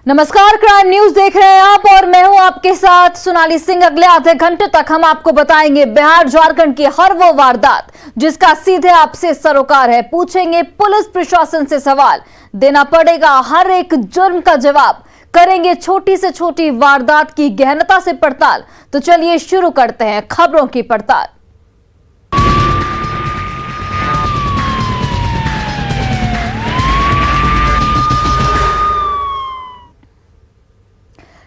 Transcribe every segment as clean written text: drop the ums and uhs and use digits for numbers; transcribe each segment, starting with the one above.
नमस्कार, crime news देख रहे हैं आप और मैं हूं आपके साथ सोनाली सिंह। अगले आधे घंटे तक हम आपको बताएंगे बिहार झारखंड की हर वो वारदात जिसका सीधे आपसे सरोकार है। पूछेंगे पुलिस प्रशासन से सवाल, देना पड़ेगा हर एक जुर्म का जवाब। करेंगे छोटी से छोटी वारदात की गहनता से पड़ताल। तो चलिए शुरू करते हैं खबरों की पड़ताल।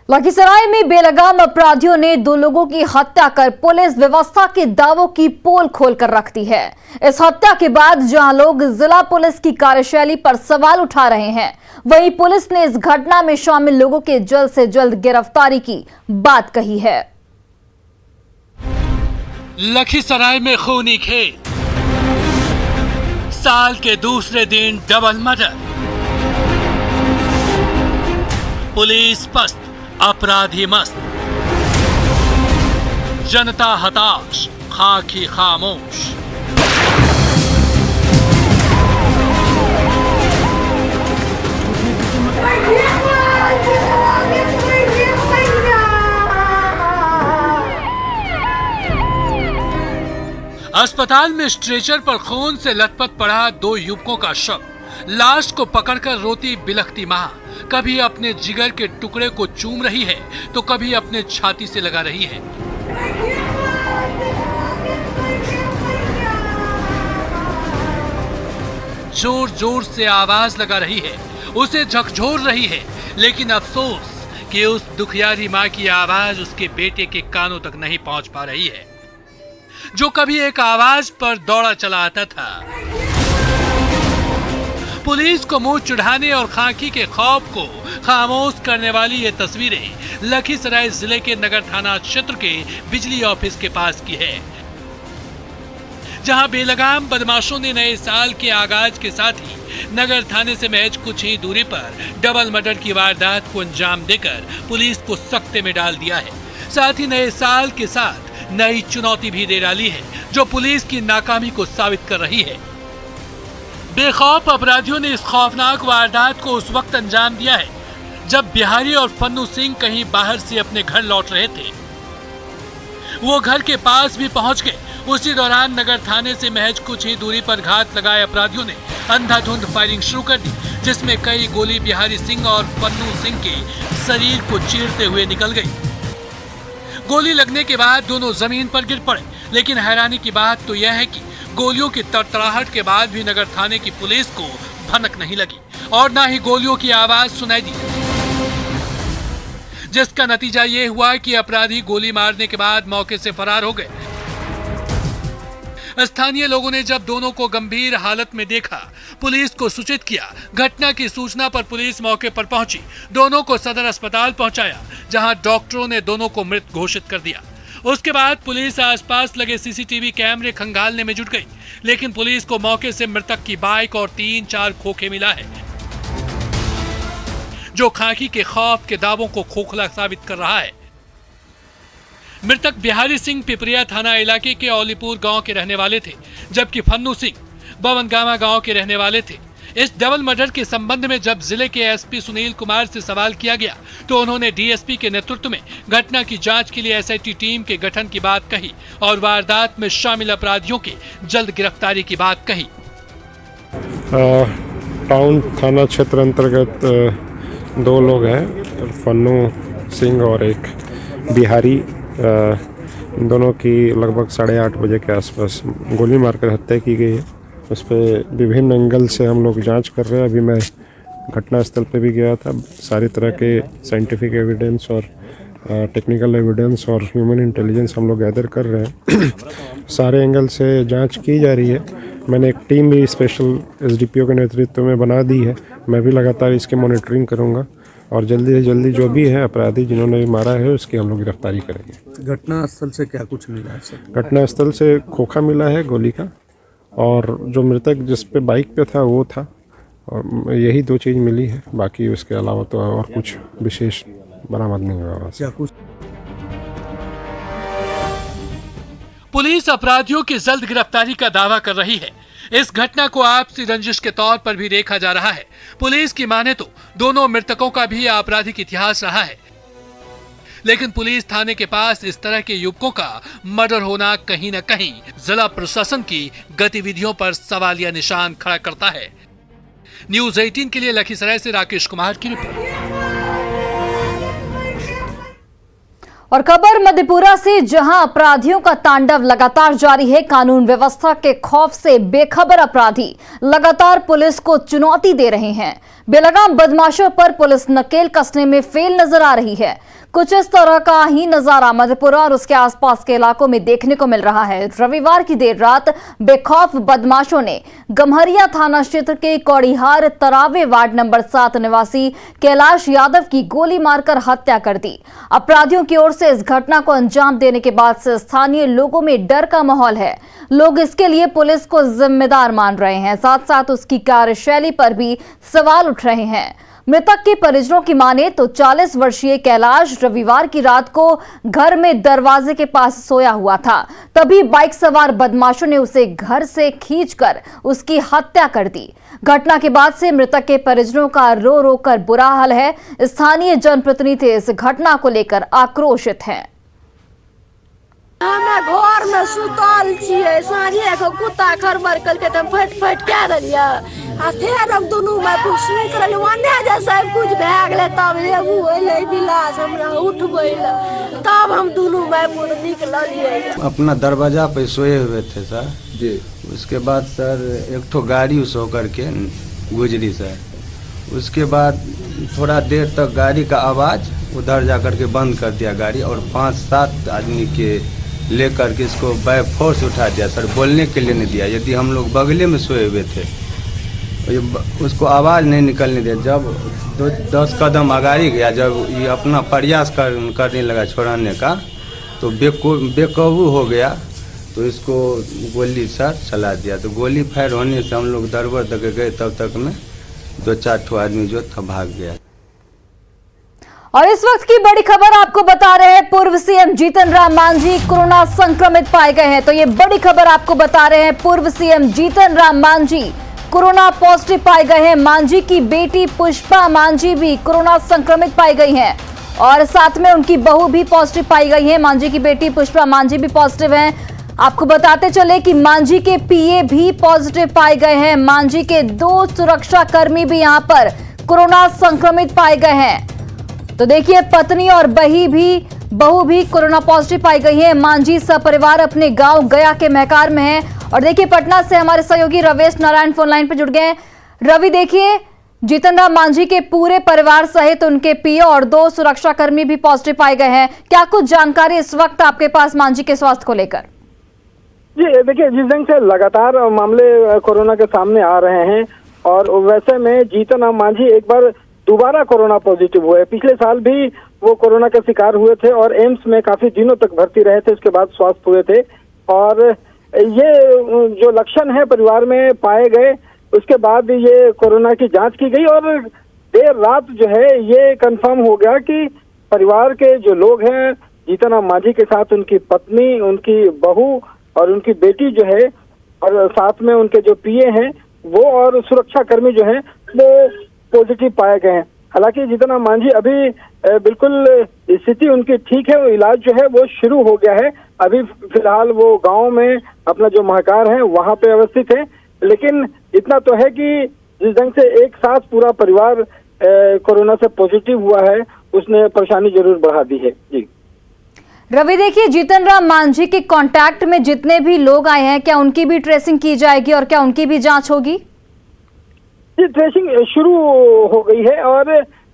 लखीसराय में बेलगाम अपराधियों ने 2 लोगों की हत्या कर पुलिस व्यवस्था के दावों की पोल खोलकर रख दी है। इस हत्या के बाद जहां लोग जिला पुलिस की कार्यशैली पर सवाल उठा रहे हैं, वहीं पुलिस ने इस घटना में शामिल लोगों के जल्द से जल्द गिरफ्तारी की बात कही है। लखीसराय में खूनी खेल, साल के दूसरे दिन डबल मर्डर, पुलिस पस्त, अपराधी मस्त, जनता हताश, खाकी खामोश। अस्पताल में स्ट्रेचर पर खून से लथपथ पड़ा 2 युवकों का शव। लाश को पकड़कर रोती बिलखती मां कभी अपने जिगर के टुकड़े को चूम रही है तो कभी अपने छाती से लगा रही है। जोर जोर से आवाज लगा रही है, उसे झकझोर रही है, लेकिन अफसोस कि उस दुखियारी मां की आवाज उसके बेटे के कानों तक नहीं पहुंच पा रही है, जो कभी एक आवाज पर दौड़ा चला आता था। पुलिस को मुंह चढ़ाने और खाकी के खौफ को खामोश करने वाली ये तस्वीरें लखीसराय जिले के नगर थाना क्षेत्र के बिजली ऑफिस के पास की है, जहां बेलगाम बदमाशों ने नए साल के आगाज के साथ ही नगर थाने से महज कुछ ही दूरी पर डबल मर्डर की वारदात को अंजाम देकर पुलिस को सख्ते में डाल दिया है। साथ ही नए साल के साथ नई चुनौती भी दे डाली है, जो पुलिस की नाकामी को साबित कर रही है। बेखौफ अपराधियों ने इस खौफनाक वारदात को उस वक्त अंजाम दिया है जब बिहारी और फन्नू सिंह कहीं बाहर से अपने घर लौट रहे थे। वो घर के पास भी पहुंच गए। उसी दौरान नगर थाने से महज कुछ ही दूरी पर घात लगाए अपराधियों ने अंधाधुंध फायरिंग शुरू कर दी, जिसमें कई गोली बिहारी सिंह और फन्नू सिंह के शरीर को चीरते हुए निकल गई। गोली लगने के बाद दोनों जमीन पर गिर पड़े, लेकिन हैरानी की बात तो यह है कि गोलियों की तड़तड़ाहट के बाद भी नगर थाने की पुलिस को भनक नहीं लगी और ना ही गोलियों की आवाज सुनाई दी, जिसका नतीजा ये हुआ कि अपराधी गोली मारने के बाद मौके से फरार हो गए। स्थानीय लोगों ने जब दोनों को गंभीर हालत में देखा, पुलिस को सूचित किया। घटना की सूचना पर पुलिस मौके पर पहुंची, दोनों को सदर अस्पताल पहुंचाया, जहां डॉक्टरों ने दोनों को मृत घोषित कर दिया। उसके बाद पुलिस आसपास लगे सीसीटीवी कैमरे खंगालने में जुट गई, लेकिन पुलिस को मौके से मृतक की बाइक और 3-4 खोखे मिला है, जो खाकी के खौफ के दावों को खोखला साबित कर रहा है। मृतक बिहारी सिंह पिपरिया थाना इलाके के औलीपुर गांव के रहने वाले थे, जबकि फन्नू सिंह बवनगामा गांव के रहने वाले थे। इस डबल मर्डर के संबंध में जब जिले के एसपी सुनील कुमार से सवाल किया गया तो उन्होंने डीएसपी के नेतृत्व में घटना की जांच के लिए एसआईटी टीम के गठन की बात कही और वारदात में शामिल अपराधियों की जल्द गिरफ्तारी की बात कही। टाउन थाना क्षेत्र अंतर्गत 2 लोग हैं, फन्नू सिंह और एक बिहारी। इन दोनों की लगभग 8:30 बजे के आसपास गोली मारकर हत्या की गई है। उस पर विभिन्न एंगल से हम लोग जांच कर रहे हैं। अभी मैं घटनास्थल पे भी गया था। सारी तरह के साइंटिफिक एविडेंस और टेक्निकल एविडेंस और ह्यूमन इंटेलिजेंस हम लोग गैदर कर रहे हैं। सारे एंगल से जांच की जा रही है। मैंने एक टीम भी स्पेशल एसडीपीओ के नेतृत्व में बना दी है। मैं भी लगातार इसकी मॉनिटरिंग करूंगा और जल्दी से जल्दी जो भी है अपराधी जिन्होंने मारा है उसकी हम लोग गिरफ्तारी करेंगे। घटनास्थल से क्या कुछ मिला है सर? घटनास्थल से खोखा मिला है गोली का, और जो मृतक जिस पे बाइक पे था वो था, और यही 2 चीज़ मिली है। बाकी उसके अलावा तो और कुछ विशेष बरामद नहीं हुआ। क्या कुछ पुलिस अपराधियों की जल्द गिरफ्तारी का दावा कर रही है। इस घटना को आपसी रंजिश के तौर पर भी देखा जा रहा है। पुलिस की माने तो दोनों मृतकों का भी आपराधिक इतिहास रहा है, लेकिन पुलिस थाने के पास इस तरह के युवकों का मर्डर होना कहीं न कहीं जिला प्रशासन की गतिविधियों पर सवालिया निशान खड़ा करता है। न्यूज़ 18 के लिए लखीसराय से राकेश कुमार की रिपोर्ट। और खबर मधेपुरा से, जहां अपराधियों का तांडव लगातार जारी है। कानून व्यवस्था के खौफ से बेखबर अपराधी लगातार पुलिस को चुनौती दे रहे हैं। बेलगाम बदमाशों पर पुलिस नकेल कसने में फेल नजर आ रही है। कुछ इस तरह का ही नजारा मधेपुरा और उसके आसपास के इलाकों में देखने को मिल रहा है। रविवार की देर रात बेखौफ बदमाशों ने गम्हरिया थाना क्षेत्र के कौड़िहार तरावे वार्ड नंबर 7 निवासी कैलाश यादव की गोली मारकर हत्या कर दी। अपराधियों की ओर से इस घटना को अंजाम देने के बाद से स्थानीय लोगों में डर का माहौल है। लोग इसके लिए पुलिस को जिम्मेदार मान रहे हैं, साथ साथ उसकी कार्यशैली पर भी सवाल उठ रहे हैं। मृतक के परिजनों की माने तो 40 वर्षीय कैलाश रविवार की रात को घर में दरवाजे के पास सोया हुआ था। तभी बाइक सवार बदमाशों ने उसे घर से खींचकर उसकी हत्या कर दी। घटना के बाद से मृतक के परिजनों का रो रो कर बुरा हाल है। स्थानीय जनप्रतिनिधि इस घटना को लेकर आक्रोशित हैं। हमें घर में सुतल छिए, साँझे के कुत्ता खरबर करके तो फट क्या देलिए आ फिर हम दुनू में पुछनी करल वने जे सब कुछ भए गेलै। तब एगो अइलै बिलास हमरा उठबै ले, तब हम दुनू में निकललिए। अपना दरवाजा पे सोए हुए थे सर जी। उसके बाद सर एक ठो गाड़ी उस होकर के गुजरी सर। उसके बाद थोड़ा देर तक गाड़ी का आवाज़ उधर जा कर के बंद कर दिया गाड़ी, और 5-7 आदमी के लेकर के इसको बाय फोर्स उठा दिया सर। बोलने के लिए नहीं दिया। यदि हम लोग बगले में सोए हुए थे, उसको आवाज़ नहीं निकलने दिया। जब 10 कदम आगाड़ी गया, जब ये अपना प्रयास करने लगा छोड़ाने का, तो बेकाबू हो गया, तो इसको गोली सर चला दिया। तो गोली फायर होने से हम लोग दरबर तक गए, तब तक में 2-4 ठो आदमी जो था भाग गया। और इस वक्त की बड़ी खबर आपको बता रहे हैं, पूर्व सीएम जीतन राम मांझी कोरोना संक्रमित पाए गए हैं। तो ये बड़ी खबर आपको बता रहे हैं, पूर्व CM Jitan Ram Manjhi corona positive पाए गए हैं। मांझी की बेटी पुष्पा मांझी भी कोरोना संक्रमित पाई गई हैं और साथ में उनकी बहू भी पॉजिटिव पाई गई है। मांझी की बेटी पुष्पा मांझी भी पॉजिटिव हैं। आपको बताते चले कि मांझी के पीए भी पॉजिटिव पाए गए हैं। मांझी के 2 सुरक्षा कर्मी भी यहां पर कोरोना संक्रमित पाए गए हैं। तो देखिए, पत्नी और बहू भी कोरोना पॉजिटिव पाई गई है। मांझी सपरिवार अपने गांव गया के महकार में है। और देखिए, पटना से हमारे सहयोगी रवेश नारायण फोन लाइन पर जुड़ गए हैं। रवि, देखिए, जीतन राम मांझी के पूरे परिवार सहित उनके पीओ और 2 सुरक्षाकर्मी भी पॉजिटिव पाए गए हैं। क्या कुछ जानकारी इस वक्त आपके पास मांझी के स्वास्थ्य को लेकर? जी देखिए, जिस ढंग से लगातार मामले कोरोना के सामने आ रहे हैं, और वैसे में जीतन राम मांझी एक बार दोबारा कोरोना पॉजिटिव हुए। पिछले साल भी वो कोरोना का शिकार हुए थे और एम्स में काफी दिनों तक भर्ती रहे थे, उसके बाद स्वस्थ हुए थे। और ये जो लक्षण है परिवार में पाए गए, उसके बाद ये कोरोना की जांच की गई और देर रात जो है ये कंफर्म हो गया कि परिवार के जो लोग हैं, जीतन राम मांझी के साथ उनकी पत्नी, उनकी बहू और उनकी बेटी जो है, और साथ में उनके जो पीए हैं वो और सुरक्षा कर्मी जो हैं वो पॉजिटिव पाए गए हैं। हालांकि जीतन राम मांझी अभी बिल्कुल स्थिति उनकी ठीक है, वो इलाज जो है वो शुरू हो गया है। अभी फिलहाल वो गांव में अपना जो महकार है वहां पे अवस्थित है। लेकिन इतना तो है कि जिस ढंग से एक साथ पूरा परिवार कोरोना से पॉजिटिव हुआ है, उसने परेशानी जरूर बढ़ा दी है। जी रवि, देखिए, जीतन राम मांझी के कांटेक्ट में जितने भी लोग आए हैं, क्या उनकी भी ट्रेसिंग की जाएगी और क्या उनकी भी जांच होगी? जी, ट्रेसिंग शुरू हो गई है और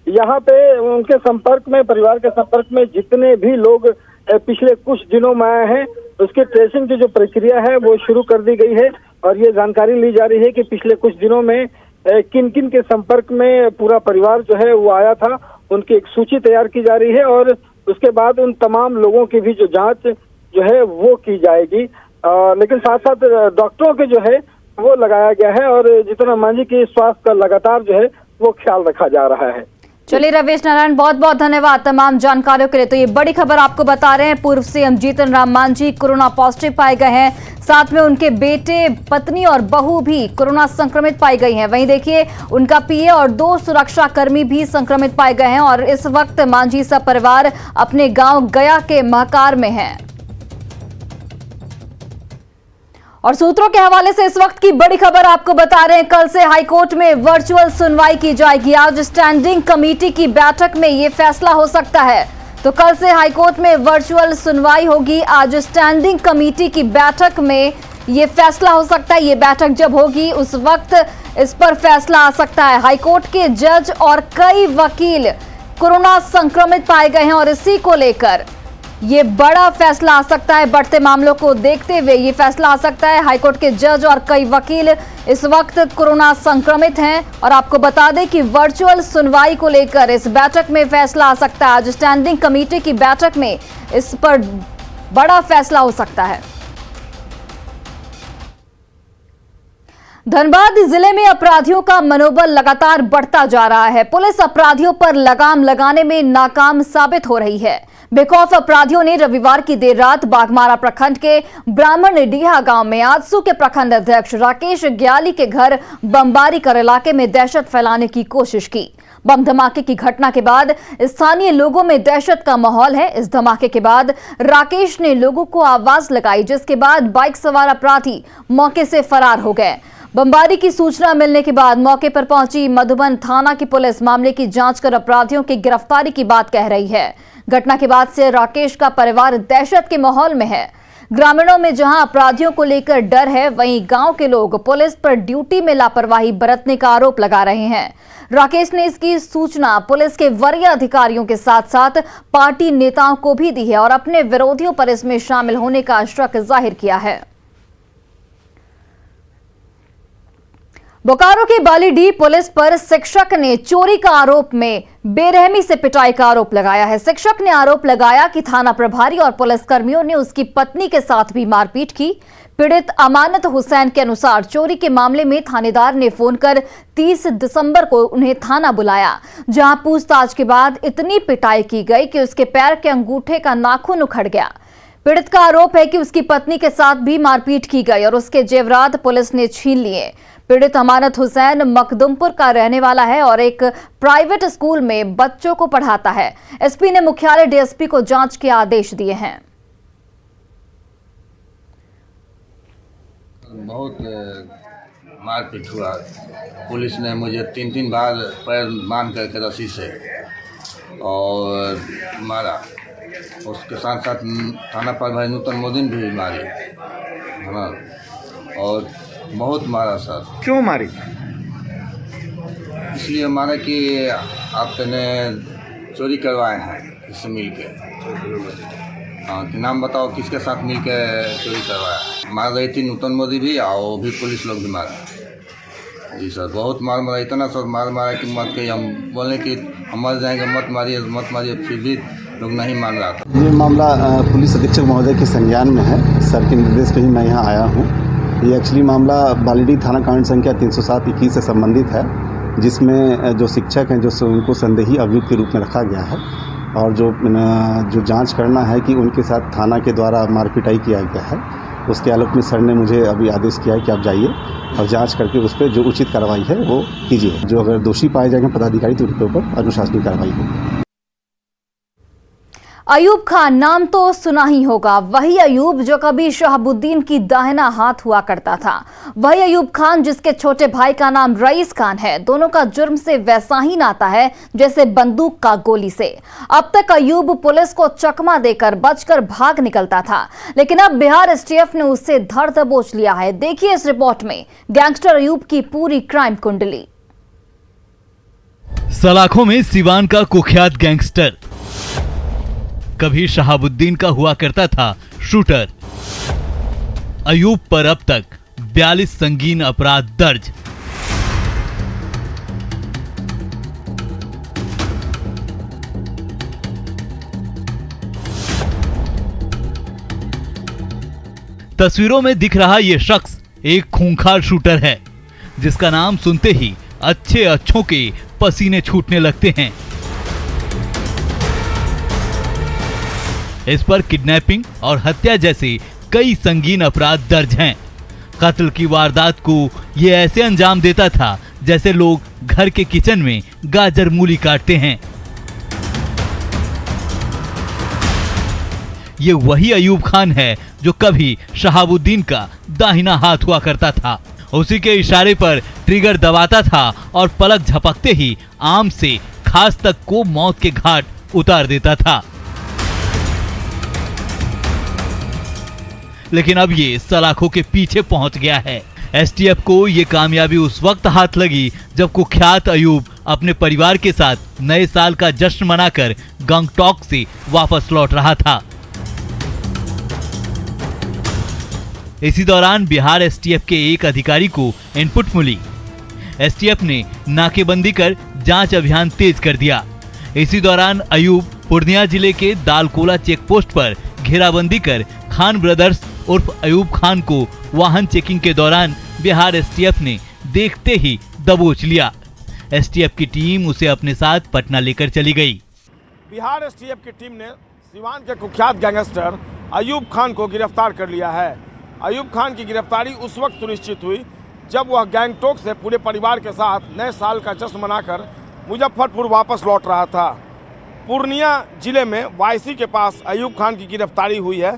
यहाँ पे उनके संपर्क में, परिवार के संपर्क में जितने भी लोग पिछले कुछ दिनों में आए हैं, उसकी ट्रेसिंग की जो प्रक्रिया है वो शुरू कर दी गई है। और ये जानकारी ली जा रही है कि पिछले कुछ दिनों में किन किन के संपर्क में पूरा परिवार जो है वो आया था, उनकी एक सूची तैयार की जा रही है और उसके बाद उन तमाम लोगों की भी जो जांच जो है वो की जाएगी। लेकिन साथ साथ डॉक्टरों के जो है वो लगाया गया है और जीतन राम मांझी के स्वास्थ्य का लगातार जो है वो ख्याल रखा जा रहा है। चलिए रवेश नारायण, बहुत बहुत धन्यवाद तमाम जानकारियों के लिए। तो ये बड़ी खबर आपको बता रहे हैं, पूर्व CM Jitan Ram Manjhi corona positive पाए गए हैं, साथ में उनके बेटे, पत्नी और बहू भी कोरोना संक्रमित पाई गई हैं। वहीं देखिए उनका पीए और 2 सुरक्षा कर्मी भी संक्रमित पाए गए हैं और इस वक्त मांझी सब परिवार अपने गांव गया के महकार में है। और सूत्रों के हवाले से इस वक्त की बड़ी खबर आपको बता रहे हैं, कल से हाईकोर्ट में वर्चुअल सुनवाई की जाएगी। आज स्टैंडिंग कमेटी की बैठक में ये फैसला हो सकता है। तो कल से हाईकोर्ट में वर्चुअल सुनवाई होगी। आज स्टैंडिंग कमेटी की बैठक में ये फैसला हो सकता है। ये बैठक जब होगी उस वक्त इस पर फैसला आ सकता है। हाईकोर्ट के जज और कई वकील कोरोना संक्रमित पाए गए हैं और इसी को लेकर ये बड़ा फैसला आ सकता है। बढ़ते मामलों को देखते हुए ये फैसला आ सकता है। हाईकोर्ट के जज और कई वकील इस वक्त कोरोना संक्रमित हैं और आपको बता दें कि वर्चुअल सुनवाई को लेकर इस बैठक में फैसला आ सकता है। आज स्टैंडिंग कमेटी की बैठक में इस पर बड़ा फैसला हो सकता है। धनबाद जिले में अपराधियों का मनोबल लगातार बढ़ता जा रहा है। पुलिस अपराधियों पर लगाम लगाने में नाकाम साबित हो रही है। बेखौफ अपराधियों ने रविवार की देर रात बाघमारा प्रखंड के ब्राह्मण डीहा गांव में आजसू के प्रखंड अध्यक्ष राकेश ग्याली के घर बमबारी कर इलाके में दहशत फैलाने की कोशिश की। बम धमाके की घटना के बाद स्थानीय लोगों में दहशत का माहौल है। इस धमाके के बाद राकेश ने लोगों को आवाज लगाई, जिसके बाद बाइक सवार अपराधी मौके से फरार हो गए। बमबारी की सूचना मिलने के बाद मौके पर पहुंची मधुबन थाना की पुलिस मामले की जांच कर अपराधियों की गिरफ्तारी की बात कह रही है। घटना के बाद से राकेश का परिवार दहशत के माहौल में है। ग्रामीणों में जहां अपराधियों को लेकर डर है, वहीं गांव के लोग पुलिस पर ड्यूटी में लापरवाही बरतने का आरोप लगा रहे हैं। राकेश ने इसकी सूचना पुलिस के वरीय अधिकारियों के साथ साथ पार्टी नेताओं को भी दी है और अपने विरोधियों पर इसमें शामिल होने का शक जाहिर किया है। बोकारो के बालीडीह पुलिस पर शिक्षक ने चोरी का आरोप में बेरहमी से पिटाई का आरोप लगाया है। शिक्षक ने आरोप लगाया कि थाना प्रभारी और पुलिसकर्मियों ने उसकी पत्नी के साथ भी मारपीट की। पीड़ित अमानत हुसैन के अनुसार चोरी के मामले में थानेदार ने फोन कर 30 दिसंबर को उन्हें थाना बुलाया, जहां पूछताछ के बाद इतनी पिटाई की गई कि उसके पैर के अंगूठे का नाखून उखड़ गया। पीड़ित का आरोप है कि उसकी पत्नी के साथ भी मारपीट की गई और उसके जेवरात पुलिस ने छीन लिए। पीड़ित अमानत हुसैन मखदुमपुर का रहने वाला है और एक प्राइवेट स्कूल में बच्चों को पढ़ाता है। एसपी ने मुख्यालय डीएसपी को जांच के आदेश दिए हैं। बहुत मारपीट हुआ। पुलिस ने मुझे 3 बार पैर बांध करके रस्सी से और मारा। उसके साथ साथ थाना प्रभारी नूतन मोदी भी मारे, और बहुत मारा सर। क्यों मारी? इसलिए मारा कि आपने चोरी करवाए हैं इससे मिल के। हाँ, कि नाम बताओ किसके साथ मिल के चोरी करवाया। मार रही थी नूतन मोदी भी और वो भी पुलिस लोग भी मारा। जी सर, बहुत मार मारा, इतना सर मारा कि मत के हम बोले कि हम मर जाएंगे, मत मारिए, फिर भी लोग नहीं मान रहा था। ये मामला पुलिस अधीक्षक महोदय के संज्ञान में है। सर के निर्देश पे ही मैं यहाँ आया हूँ। ये एक्चुअली मामला बालीडीह थाना कांड संख्या 307-21 से संबंधित है, जिसमें जो शिक्षक हैं जो उनको संदेही अभियुक्त के रूप में रखा गया है और जो जांच करना है कि उनके साथ थाना के द्वारा मारपीटाई किया गया है। उसके आलोक में सर ने मुझे अभी आदेश किया है कि आप जाइए और जांच करके उस पर जो उचित कार्रवाई है वो कीजिए। जो अगर दोषी पाए जाएंगे पदाधिकारी तो उनके ऊपर अनुशासनिक कार्रवाई होगी। अयूब खान नाम तो सुना ही होगा, वही अयूब जो कभी शहाबुद्दीन की दाहिना हाथ हुआ करता था। वही अयूब खान जिसके छोटे भाई का नाम रईस खान है। दोनों का जुर्म से वैसा ही नाता है जैसे बंदूक का गोली से। अब तक अयूब पुलिस को चकमा देकर बचकर भाग निकलता था, लेकिन अब बिहार एसटीएफ ने उससे धर दबोच लिया है। देखिए इस रिपोर्ट में गैंगस्टर अयूब की पूरी क्राइम कुंडली। सलाखों में सिवान का कुख्यात गैंगस्टर, कभी शहाबुद्दीन का हुआ करता था शूटर। अयूब पर अब तक 42 संगीन अपराध दर्ज। तस्वीरों में दिख रहा यह शख्स एक खूंखार शूटर है, जिसका नाम सुनते ही अच्छे अच्छों के पसीने छूटने लगते हैं। इस पर किडनैपिंग और हत्या जैसे कई संगीन अपराध दर्ज हैं। कत्ल की वारदात को ये ऐसे अंजाम देता था जैसे लोग घर के किचन में गाजर मूली काटते हैं। ये वही अयूब खान है जो कभी शहाबुद्दीन का दाहिना हाथ हुआ करता था। उसी के इशारे पर ट्रिगर दबाता था और पलक झपकते ही आम से खास तक को मौत के घाट उतार देता था। लेकिन अब ये सलाखों के पीछे पहुंच गया है। एसटीएफ को ये कामयाबी उस वक्त हाथ लगी जब कुख्यात अयूब अपने परिवार के साथ नए साल का जश्न मनाकर गंगटोक से वापस लौट रहा था। इसी दौरान बिहार एसटीएफ के एक अधिकारी को इनपुट मिली। एसटीएफ ने नाकेबंदी कर जांच अभियान तेज कर दिया। इसी दौरान अयूब पूर्णिया जिले के दालकोला चेक पोस्ट पर घेराबंदी कर खान ब्रदर्स उर्फ अयूब खान को वाहन चेकिंग के दौरान बिहार एसटीएफ ने देखते ही दबोच लिया। एसटीएफ की टीम उसे अपने साथ पटना लेकर चली गई। बिहार एसटीएफ की टीम ने सिवान के कुख्यात गैंगस्टर अयूब खान को गिरफ्तार कर लिया है। अयूब खान की गिरफ्तारी उस वक्त सुनिश्चित हुई जब वह गैंगटोक से पूरे परिवार के साथ नए साल का जश्न मनाकर मुजफ्फरपुर वापस लौट रहा था। पूर्णिया जिले में वायसी के पास अयूब खान की गिरफ्तारी हुई है।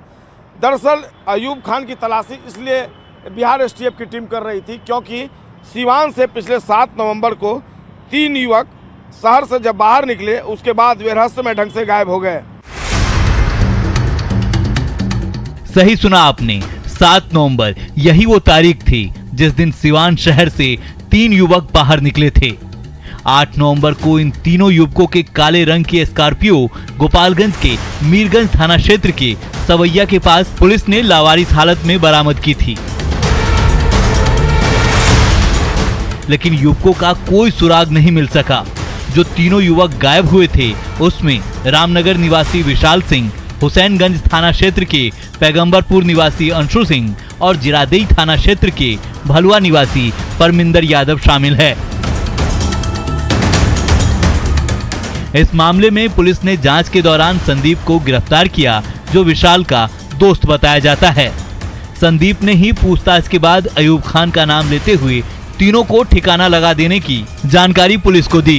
दरअसल अयूब खान की तलाशी इसलिए बिहार एसटीएफ की टीम कर रही थी क्योंकि सिवान से पिछले 7 नवंबर को 3 युवक शहर से जब बाहर निकले उसके बाद वे रहस्यमय ढंग से गायब हो गए। सही सुना आपने, 7 नवंबर यही वो तारीख थी जिस दिन सिवान शहर से 3 युवक बाहर निकले थे। 8 नवंबर को इन तीनों युवकों के काले रंग की स्कॉर्पियो गोपालगंज के मीरगंज थाना क्षेत्र के सवैया के पास पुलिस ने लावारिस हालत में बरामद की थी। लेकिन युवकों का कोई सुराग नहीं मिल सका। जो तीनों युवक गायब हुए थे उसमें रामनगर निवासी विशाल सिंह, हुसैनगंज थाना क्षेत्र के पैगंबरपुर निवासी अंशु सिंह और जिरादेई थाना क्षेत्र के भलुआ निवासी परमिंदर यादव शामिल है। इस मामले में पुलिस ने जांच के दौरान संदीप को गिरफ्तार किया जो विशाल का दोस्त बताया जाता है। संदीप ने ही पूछताछ के बाद अयूब खान का नाम लेते हुए तीनों को ठिकाना लगा देने की जानकारी पुलिस को दी।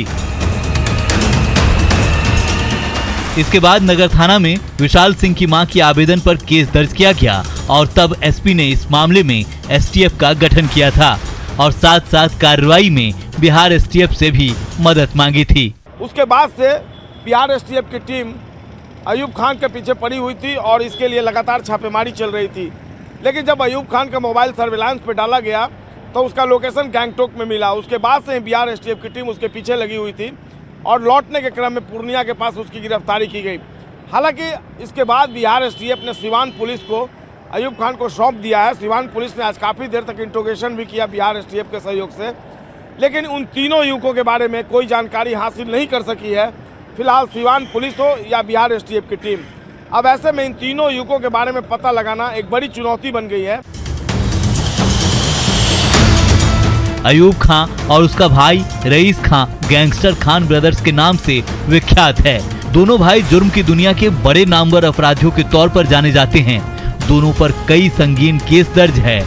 इसके बाद नगर थाना में विशाल सिंह की मां के आवेदन पर केस दर्ज किया गया और तब एसपी ने इस मामले में एसटीएफ का गठन किया था और साथ साथ कार्रवाई में बिहार एसटीएफ से भी मदद मांगी थी। उसके बाद से बिहार एसटीएफ की टीम अयूब खान के पीछे पड़ी हुई थी और इसके लिए लगातार छापेमारी चल रही थी। लेकिन जब अयूब खान का मोबाइल सर्विलांस पे डाला गया तो उसका लोकेशन गैंगटोक में मिला। उसके बाद से बिहार एसटीएफ की टीम उसके पीछे लगी हुई थी और लौटने के क्रम में पूर्णिया के पास उसकी गिरफ्तारी की गई। हालांकि इसके बाद बिहार एसटीएफ ने सिवान पुलिस को अयूब खान को सौंप दिया है। सिवान पुलिस ने आज काफ़ी देर तक इंट्रोगेशन भी किया बिहार एसटीएफ के सहयोग से, लेकिन उन तीनों युवकों के बारे में कोई जानकारी हासिल नहीं कर सकी है फिलहाल सिवान पुलिस हो या बिहार एसटीएफ की टीम। अब ऐसे में इन तीनों युवकों के बारे में पता लगाना एक बड़ी चुनौती बन गई है। अयूब खान और उसका भाई rice Khan gangster Khan brothers के नाम से विख्यात है। दोनों भाई जुर्म की दुनिया के बड़े नामवर अपराधियों के तौर पर जाने जाते हैं। दोनों पर कई संगीन केस दर्ज है।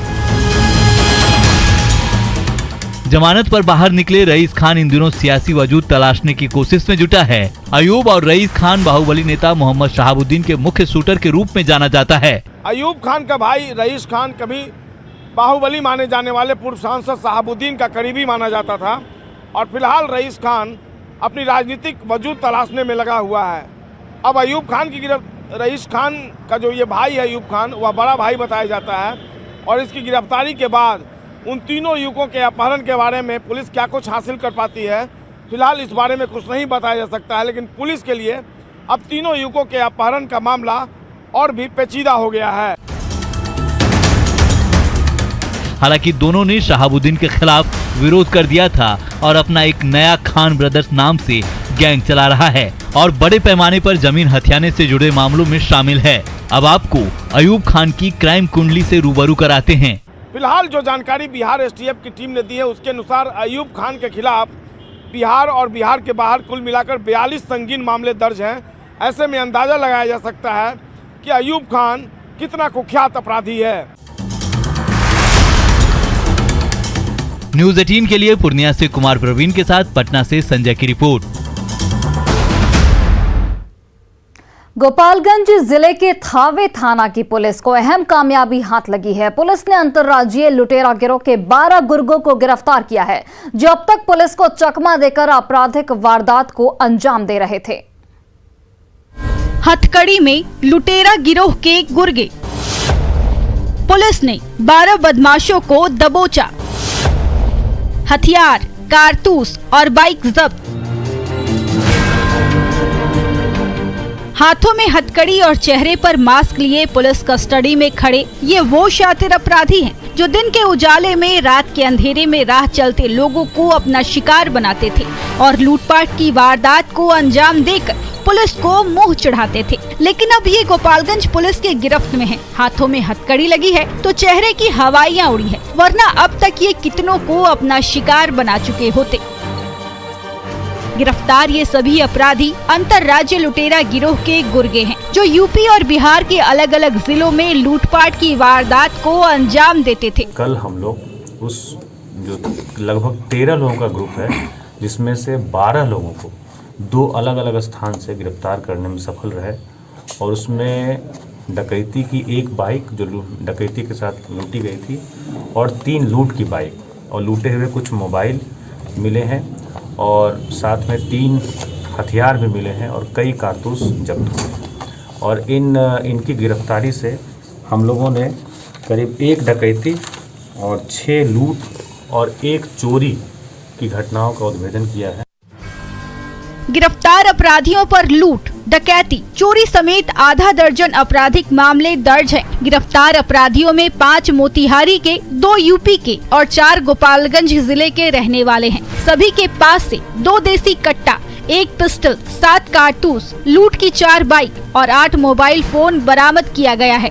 जमानत पर बाहर निकले रईस खान इन दिनों सियासी वजूद तलाशने की कोशिश में जुटा है। अयूब और रईस खान बाहुबली नेता मोहम्मद शहाबुद्दीन के मुख्य शूटर के रूप में जाना जाता है। अयूब खान का भाई रईस खान कभी बाहुबली माने जाने वाले पूर्व सांसद शहाबुद्दीन का करीबी माना जाता था और फिलहाल रईस खान अपनी राजनीतिक वजूद तलाशने में लगा हुआ है। अब अयूब खान की रईस खान का जो ये भाई है अयूब खान, वह बड़ा भाई बताया जाता है और इसकी गिरफ्तारी के बाद उन तीनों युवकों के अपहरण के बारे में पुलिस क्या कुछ हासिल कर पाती है फिलहाल इस बारे में कुछ नहीं बताया जा सकता है। लेकिन पुलिस के लिए अब तीनों युवकों के अपहरण का मामला और भी पेचीदा हो गया है। हालांकि दोनों ने शहाबुद्दीन के खिलाफ विरोध कर दिया था और अपना एक नया खान ब्रदर्स नाम से गैंग चला रहा है और बड़े पैमाने पर जमीन हथियाने से जुड़े मामलों में शामिल है। अब आपको अयूब खान की क्राइम कुंडली से रूबरू कराते हैं। फिलहाल जो जानकारी बिहार एसटीएफ की टीम ने दी है उसके अनुसार अयूब खान के खिलाफ बिहार और बिहार के बाहर कुल मिलाकर 42 संगीन मामले दर्ज हैं। ऐसे में अंदाजा लगाया जा सकता है कि अयूब खान कितना कुख्यात अपराधी है। न्यूज 18 के लिए पूर्णिया से कुमार प्रवीण के साथ पटना से संजय की रिपोर्ट। गोपालगंज जिले के थावे थाना की पुलिस को अहम कामयाबी हाथ लगी है। पुलिस ने अंतर्राज्यीय लुटेरा गिरोह के 12 गुर्गों को गिरफ्तार किया है, जो अब तक पुलिस को चकमा देकर आपराधिक वारदात को अंजाम दे रहे थे। हथकड़ी में लुटेरा गिरोह के गुर्गे, पुलिस ने 12 बदमाशों को दबोचा। हथियार, कारतूस और बाइक जब्त। हाथों में हथकड़ी और चेहरे पर मास्क लिए पुलिस कस्टडी में खड़े ये वो शातिर अपराधी हैं जो दिन के उजाले में, रात के अंधेरे में राह चलते लोगों को अपना शिकार बनाते थे और लूटपाट की वारदात को अंजाम देकर पुलिस को मुंह चढ़ाते थे। लेकिन अब ये गोपालगंज पुलिस के गिरफ्त में है। हाथों में हथकड़ी लगी है तो चेहरे की हवाइयां उड़ी है, वरना अब तक ये कितनों को अपना शिकार बना चुके होते। गिरफ्तार ये सभी अपराधी अंतर्राज्य लुटेरा गिरोह के गुर्गे हैं, जो यूपी और बिहार के अलग अलग जिलों में लूटपाट की वारदात को अंजाम देते थे। कल हम लोग उस जो लगभग 13 लोगों का ग्रुप है, जिसमें से 12 लोगों को 2 अलग अलग स्थान से गिरफ्तार करने में सफल रहे और उसमें डकैती की एक बाइक जो डकैती के साथ लूटी गई थी और 3 लूट की बाइक और लूटे हुए कुछ मोबाइल मिले हैं और साथ में 3 हथियार भी मिले हैं और कई कारतूस जब्त हुए। और इनकी गिरफ्तारी से हम लोगों ने करीब 1 डकैती और 6 लूट और 1 चोरी की घटनाओं का उद्भेदन किया है। गिरफ्तार अपराधियों पर लूट, डकैती, चोरी समेत आधा दर्जन आपराधिक मामले दर्ज हैं। गिरफ्तार अपराधियों में 5 मोतिहारी के, 2 यूपी के और 4 गोपालगंज जिले के रहने वाले हैं। सभी के पास से 2 देसी कट्टा, 1 पिस्टल, 7 कारतूस, लूट की 4 बाइक और 8 मोबाइल फोन बरामद किया गया है।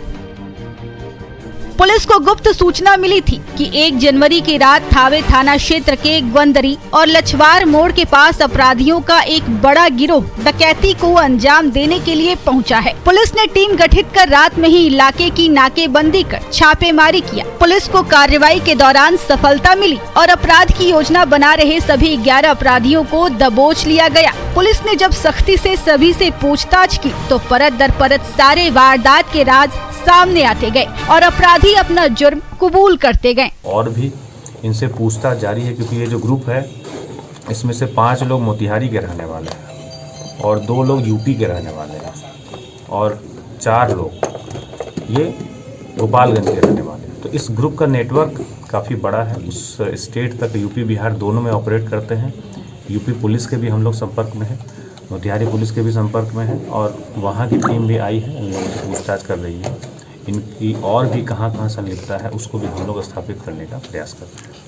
पुलिस को गुप्त सूचना मिली थी कि 1 जनवरी की रात थावे थाना क्षेत्र के ग्वंदरी और लछवार मोड़ के पास अपराधियों का एक बड़ा गिरोह डकैती को अंजाम देने के लिए पहुंचा है। पुलिस ने टीम गठित कर रात में ही इलाके की नाकेबंदी कर छापेमारी किया। पुलिस को कार्रवाई के दौरान सफलता मिली और अपराध की योजना बना रहे सभी 11 अपराधियों को दबोच लिया गया। पुलिस ने जब सख्ती से सभी से पूछताछ की तो परत दर परत सारे वारदात के राज सामने आते गए और अपराधी अपना जुर्म कबूल करते गए। और भी इनसे पूछताछ जारी है, क्योंकि ये जो ग्रुप है इसमें से 5 लोग मोतिहारी के रहने वाले हैं और 2 लोग यूपी के रहने वाले हैं और 4 लोग ये गोपालगंज के रहने वाले हैं। तो इस ग्रुप का नेटवर्क काफ़ी बड़ा है, उस स्टेट तक यूपी बिहार दोनों में ऑपरेट करते हैं। यूपी पुलिस के भी हम लोग संपर्क में हैं, मोतिहारी पुलिस के भी संपर्क में है और वहाँ की टीम भी आई है, इन लोगों से पूछताछ कर रही है। इनकी और भी कहाँ संलिप्तता है उसको भी हम लोग स्थापित करने का प्रयास कर रहे हैं।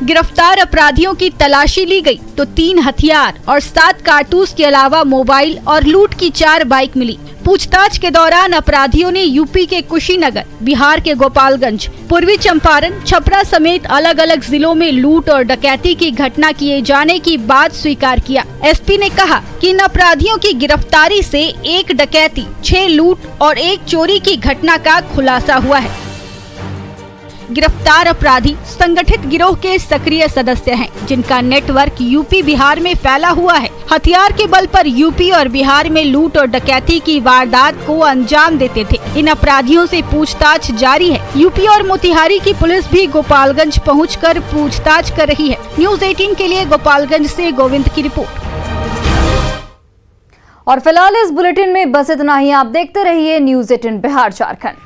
गिरफ्तार अपराधियों की तलाशी ली गई तो 3 हथियार और 7 कारतूस के अलावा मोबाइल और लूट की 4 बाइक मिली। पूछताछ के दौरान अपराधियों ने यूपी के कुशीनगर, बिहार के गोपालगंज, पूर्वी चंपारण, छपरा समेत अलग अलग जिलों में लूट और डकैती की घटना किए जाने की बात स्वीकार किया। एसपी ने कहा कि इन अपराधियों की गिरफ्तारी से 1 डकैती, 6 लूट और 1 चोरी की घटना का खुलासा हुआ है। गिरफ्तार अपराधी संगठित गिरोह के सक्रिय सदस्य हैं, जिनका नेटवर्क यूपी बिहार में फैला हुआ है। हथियार के बल पर यूपी और बिहार में लूट और डकैती की वारदात को अंजाम देते थे। इन अपराधियों से पूछताछ जारी है। यूपी और मोतिहारी की पुलिस भी गोपालगंज पहुंचकर पूछताछ कर रही है। न्यूज 18 के लिए गोपालगंज से गोविंद की रिपोर्ट। और फिलहाल इस बुलेटिन में बस इतना ही। आप देखते रहिए न्यूज 18 बिहार झारखंड।